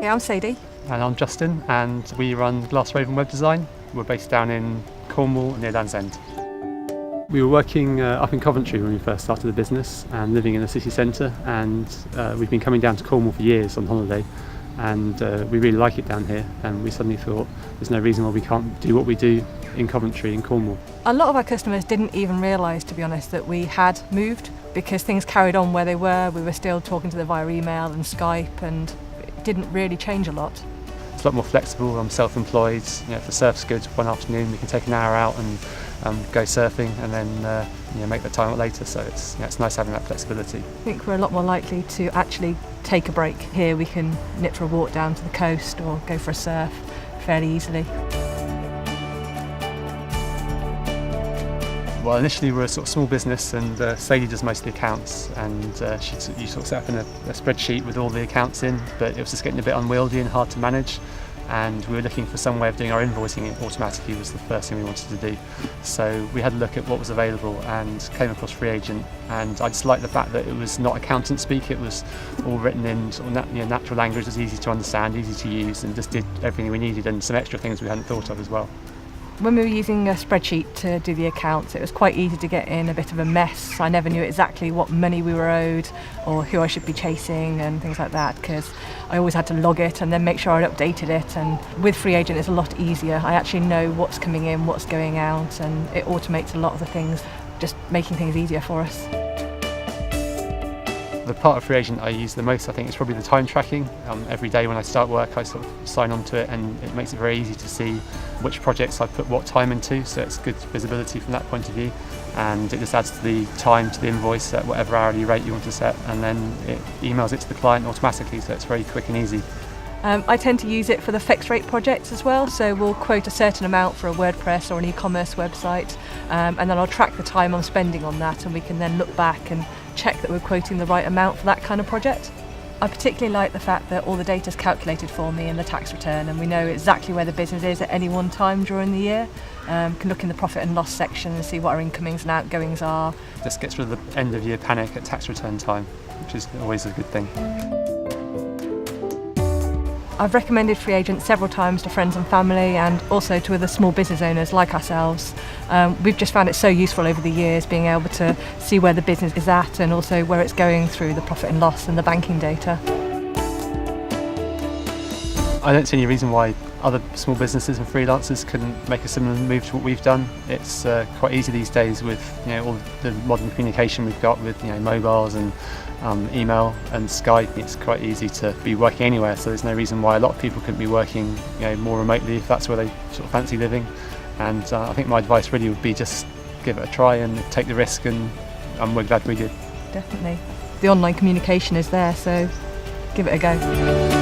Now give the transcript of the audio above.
Yeah, I'm Sadie. And I'm Justin, and we run Glass Raven Web Design. We're based down in Cornwall near Land's End. We were working up in Coventry when we first started the business and living in the city centre, and we've been coming down to Cornwall for years on holiday, and we really like it down here, and we suddenly thought there's no reason why we can't do what we do in Coventry, in Cornwall. A lot of our customers didn't even realise, to be honest, that we had moved because things carried on where they were. We were still talking to them via email and Skype, and it didn't really change a lot. It's a lot more flexible. I'm self-employed. If the surf's good one afternoon, we can take an hour out and go surfing, and then make the time out later. So it's nice having that flexibility. I think we're a lot more likely to actually take a break. Here we can nip for a walk down to the coast or go for a surf fairly easily. Well, initially we're a sort of small business, and Sadie does most of the accounts, and you sort of set up in a spreadsheet with all the accounts in, but it was just getting a bit unwieldy and hard to manage, and we were looking for some way of doing our invoicing automatically. Was the first thing we wanted to do. So we had a look at what was available and came across FreeAgent, and I just liked the fact that it was not accountant speak. It was all written in sort of natural language. It was easy to understand, easy to use, and just did everything we needed, and some extra things we hadn't thought of as well. When we were using a spreadsheet to do the accounts, it was quite easy to get in a bit of a mess. I never knew exactly what money we were owed or who I should be chasing and things like that, because I always had to log it and then make sure I'd updated it. And with FreeAgent it's a lot easier. I actually know what's coming in, what's going out, and it automates a lot of the things, just making things easier for us. The part of FreeAgent I use the most, I think, is probably the time tracking. Every day when I start work, I sort of sign on to it, and it makes it very easy to see which projects I put what time into, so it's good visibility from that point of view, and it just adds the time to the invoice at whatever hourly rate you want to set, and then it emails it to the client automatically, so it's very quick and easy. I tend to use it for the fixed rate projects as well, so we'll quote a certain amount for a WordPress or an e-commerce website, and then I'll track the time I'm spending on that, and we can then look back and check that we're quoting the right amount for that kind of project. I particularly like the fact that all the data is calculated for me in the tax return, and we know exactly where the business is at any one time during the year. Can look in the profit and loss section and see what our incomings and outgoings are. This gets rid of the end of year panic at tax return time, which is always a good thing. I've recommended FreeAgent several times to friends and family, and also to other small business owners like ourselves. We've just found it so useful over the years, being able to see where the business is at and also where it's going through the profit and loss and the banking data. I don't see any reason why other small businesses and freelancers couldn't make a similar move to what we've done. It's quite easy these days with all the modern communication we've got with mobiles and email and Skype. It's quite easy to be working anywhere, so there's no reason why a lot of people couldn't be working more remotely if that's where they sort of fancy living. And I think my advice really would be just give it a try and take the risk, and we're glad we did. Definitely. The online communication is there, so give it a go.